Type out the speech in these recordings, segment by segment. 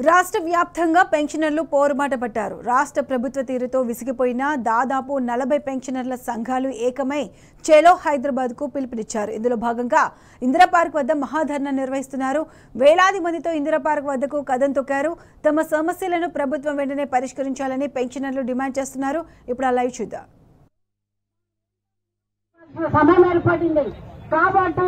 రాష్ట్ర వ్యాప్తంగా పెన్షనర్లు పోరుబాట పట్టారు. రాష్ట్ర ప్రభుత్వ తీరుతో విసిగిపోయిన దాదాపు 40 పెన్షనర్ల సంఘాలు ఏకమై చేలో హైదరాబాద్ కు పిలుపునిచ్చారు. ఇందులో భాగంగా ఇందిరా పార్క్ వద్ద మహాధర్నా నిర్వహిస్తున్నారు. వేలాది మందితో ఇందిరా పార్క్ వద్దకు కదం తొక్కారు. తమ సమస్యలను ప్రభుత్వం వెంటనే పరిష్కరించాలని పెన్షనర్లు డిమాండ్ చేస్తున్నారు. ఇప్పుడు ఆ లైవ్ చూద్దాం. కాబట్టి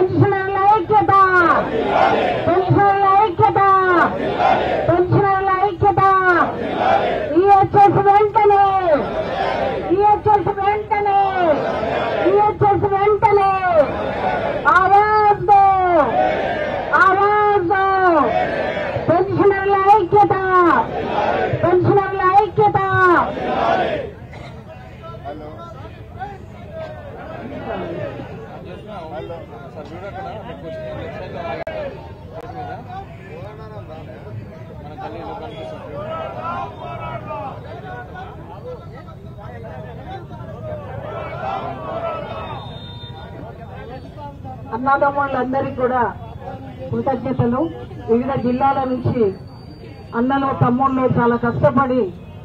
పెన్షనర్ల ఐక్యత, పెన్షనర్ల ఐక్యత, పెన్షనర్ల ఐక్యత. ఈహెచ్ఎస్ వెంటనే, ఈహెచ్ఎస్ వెంటనే, ఈహెచ్ఎస్ వెంటనే. ఆవాజ్ దో, ఆవాజ్ దో. పెన్షనర్ల ఐక్యత, పెన్షనర్ల ఐక్యత. అన్నదమ్ములందరికీ కూడా కృతజ్ఞతలు. వివిధ జిల్లాల నుంచి అన్నలు తమ్ముళ్ళు చాలా కష్టపడి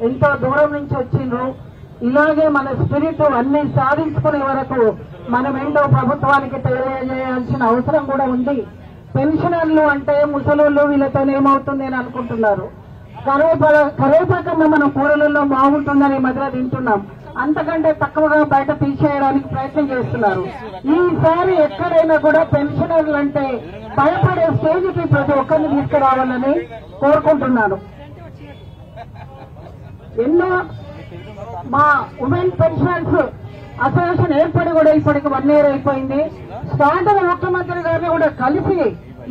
ఎంతో దూరం నుంచి వచ్చిండ్రు. ఇలాగే మన స్పిరిట్ అన్ని సాధించుకునే వరకు మనం ఏంటో ప్రభుత్వానికి తెలియజేయాల్సిన అవసరం కూడా ఉంది. పెన్షనర్లు అంటే ముసలోళ్ళు, వీళ్ళతో ఏమవుతుంది అని అనుకుంటున్నారు. కరేపాకన్నా మనం కూరలలో బాగుంటుందని మధ్య తింటున్నాం. అంతకంటే తక్కువగా బయట తీసేయడానికి ప్రయత్నం చేస్తున్నారు. ఈసారి ఎక్కడైనా కూడా పెన్షనర్లు అంటే భయపడే స్టేజ్కి ప్రతి ఒక్కరిని తీసుకురావాలని కోరుకుంటున్నాను. ఎన్నో మా ఉమెన్ పెన్షనర్స్ అసోసియేషన్ ఏర్పడి కూడా ఇప్పటికి 1 year అయిపోయింది. స్థానిక ముఖ్యమంత్రి గారిని కూడా కలిసి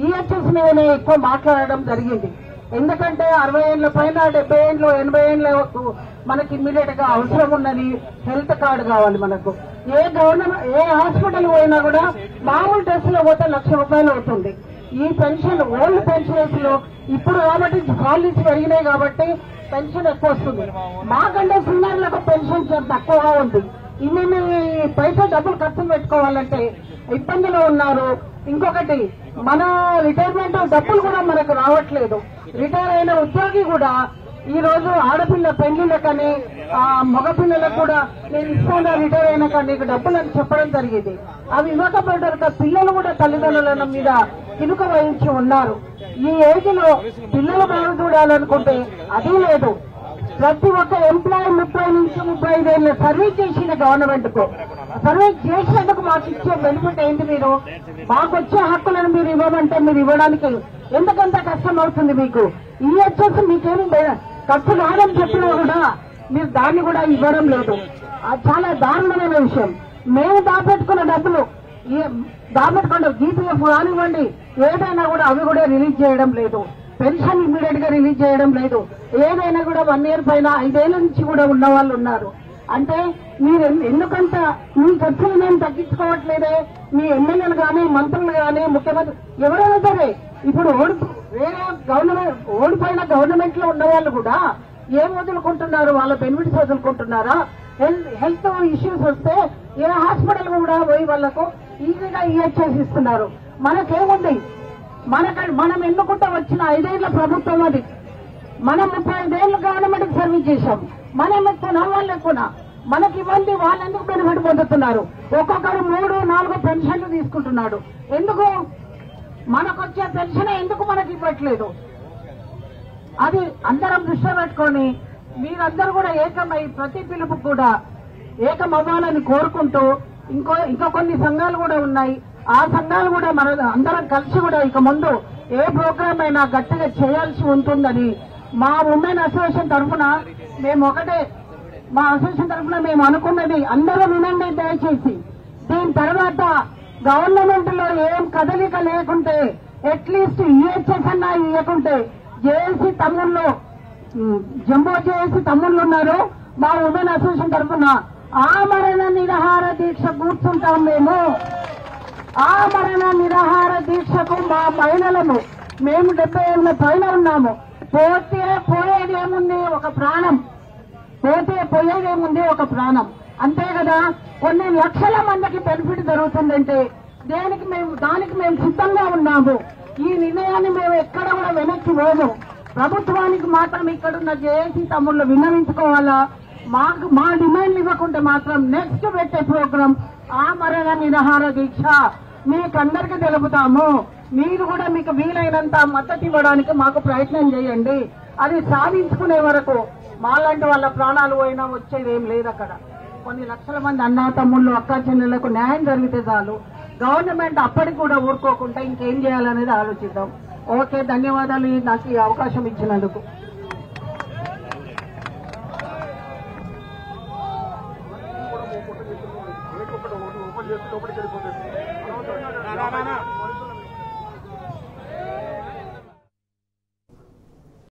ఈహెచ్ఎస్ మీద ఎక్కువ మాట్లాడడం జరిగింది. ఎందుకంటే 60 ఏళ్ల పైన 70 ఏళ్ళు 80 ఏళ్ళ మనకి ఇమ్మీడియట్ గా అవసరం ఉన్నది. హెల్త్ కార్డు కావాలి మనకు. ఏ హాస్పిటల్ పోయినా కూడా మామూలు టెస్టులో పోతే ₹1,00,000 అవుతుంది. ఈ పెన్షన్ ఓల్డ్ పెన్షనర్స్ లో ఇప్పుడు కాబట్టి కాలేజీ పెరిగినాయి కాబట్టి పెన్షన్ ఎక్కువ వస్తుంది. మాకంటే సీనియర్లకు పెన్షన్ తక్కువగా ఉంది. ఇన్ని పైసా డబ్బులు ఖర్చు పెట్టుకోవాలంటే ఇబ్బందులు ఉన్నారు. ఇంకొకటి మన రిటైర్మెంట్ డబ్బులు కూడా మనకు రావట్లేదు. రిటైర్ అయిన ఉద్యోగి కూడా ఈ రోజు ఆడపిల్ల పెళ్లిళ్ళకని మగపిల్లలకు కూడా నేను ఇస్తాను రిటైర్ అయినాక నీకు డబ్బులు అని చెప్పడం జరిగింది. అవి ఇవ్వకపోవడానికి పిల్లలు కూడా తల్లిదండ్రుల మీద కినుక వహించి ఉన్నారు. ఈ ఏజ్ లో పిల్లలు బాగా చూడాలనుకుంటే అది లేదు. ప్రతి ఒక్క ఎంప్లాయీ 30 నుంచి 35 ఏళ్ళ సర్వీస్ చేసిన గవర్నమెంట్ కు సర్వీస్ చేసినందుకు మాకు ఇచ్చే బెనిఫిట్ ఏంటి? మీరు మాకు వచ్చే హక్కులను మీరు ఇవ్వమంటే మీరు ఇవ్వడానికి ఎందుకంత కష్టం అవుతుంది మీకు? ఈహెచ్ఎస్ మీకేమి ఖర్చు కాదని చెప్పినా కూడా మీరు దాన్ని కూడా ఇవ్వడం లేదు. అది చాలా దారుణమైన విషయం. మేము దాపెట్టుకున్న డబ్బులు దాపెట్టుకున్న జీపీఎఫ్ కానివ్వండి ఏదైనా కూడా అవి కూడా రిలీజ్ చేయడం లేదు. పెన్షన్ ఇమ్మీడియట్ గా రిలీజ్ చేయడం లేదు. ఏదైనా కూడా 1 year పైన 5 ఏళ్ల నుంచి కూడా ఉన్న వాళ్ళు ఉన్నారు. అంటే మీరు ఎందుకంత మీ ఖర్చులు మేము తగ్గించుకోవట్లేదే? మీ ఎమ్మెల్యేలు కానీ మంత్రులు కానీ ముఖ్యమంత్రి ఎవరైనా సరే ఇప్పుడు వేరే గవర్నమెంట్ ఓడిపోయిన గవర్నమెంట్ లో ఉన్న వాళ్ళు కూడా ఏం వదులుకుంటున్నారు? వాళ్ళ బెనిఫిట్స్ వదులుకుంటున్నారా? హెల్త్ ఇష్యూస్ వస్తే ఏ హాస్పిటల్ కూడా పోయి వాళ్లకు ఈజీగా ఈహెచ్ఎస్ ఇస్తున్నారు. మనకేముంది? మనం ఎన్నుకుంటూ వచ్చిన 5 ఏళ్ల ప్రభుత్వం అది. మనం 35 ఏళ్ళు గవర్నమెంట్ సర్వీస్ చేశాం. మనం ఎక్కువ వాళ్ళు ఎక్కువ మనకి ఇవ్వండి. వాళ్ళు ఎందుకు బెనిఫిట్ పొందుతున్నారు? ఒక్కొక్కరు 3-4 పెన్షన్లు తీసుకుంటున్నాడు. ఎందుకు? మనకొచ్చే పెన్షన్ ఎందుకు మనకి ఇవ్వట్లేదు? అది అందరం దృష్టిలో పెట్టుకొని మీరందరూ కూడా ఏకమై ప్రతి పిలుపు కూడా ఏకమవ్వాలని కోరుకుంటూ ఇంకా కొన్ని సంఘాలు కూడా ఉన్నాయి. ఆ సంఘాలు కూడా మన అందరం కలిసి కూడా ఇక ముందు ఏ ప్రోగ్రామ్ అయినా గట్టిగా చేయాల్సి ఉంటుందని మా ఉమెన్ అసోసియేషన్ తరఫున మేము ఒకటే, మా అసోసియేషన్ తరఫున మేము అనుకున్నది అందరూ వినండి దయచేసి. దీని తర్వాత గవర్నమెంట్ లో ఏం కదలిక లేకుంటే అట్లీస్ట్ ఈహెచ్ఎస్ అన్నా ఇవ్వకుంటే జేఏసీ తమ్ముళ్ళు, జంబో జేఏసీ తమ్ముళ్ళు ఉన్నారు. మా ఉమెన్ అసోసియేషన్ తరఫున ఆమరణ నిరాహార దీక్ష కూర్చుంటాం. మేము ఆమరణ నిరాహార దీక్షకు మా మహిళలను మేము 70 ఏళ్ల పైన ఉన్నాము. పోతే పోయేదేముంది? ఒక ప్రాణం. పోతే పోయేదేముంది? ఒక ప్రాణం. అంతే కదా. కొన్ని లక్షల మందికి బెనిఫిట్ జరుగుతుందంటే దానికి మేము సిద్ధంగా ఉన్నాము. ఈ నిర్ణయాన్ని మేము ఎక్కడ కూడా వెనక్కి పోము. ప్రభుత్వానికి మాత్రం ఇక్కడున్న జేఏసీ తమ్ముళ్ళు విన్నవించుకోవాలా, మా డిమాండ్లు ఇవ్వకుంటే మాత్రం నెక్స్ట్ పెట్టే ప్రోగ్రాం ఆమరణ నిరాహార దీక్ష మీకందరికీ తెలుపుతాము. మీరు కూడా మీకు వీలైనంత మద్దతు ఇవ్వడానికి మాకు ప్రయత్నం చేయండి. అది సాధించుకునే వరకు మాలాంటి వాళ్ళ ప్రాణాలు పోయినా వచ్చేది ఏం లేదు. అక్కడ కొన్ని లక్షల మంది అన్నా తమ్ముళ్ళు అక్క చెల్లెళ్లకు న్యాయం జరిగితే చాలు. గవర్నమెంట్ అప్పటికి కూడా ఊరుకోకుండా ఇంకేం చేయాలనేది ఆలోచిద్దాం. ఓకే, ధన్యవాదాలు నాకు ఈ అవకాశం ఇచ్చినందుకు. ఓపెన్ చేసి లోపలికి వెళ్ళిపోతుంది.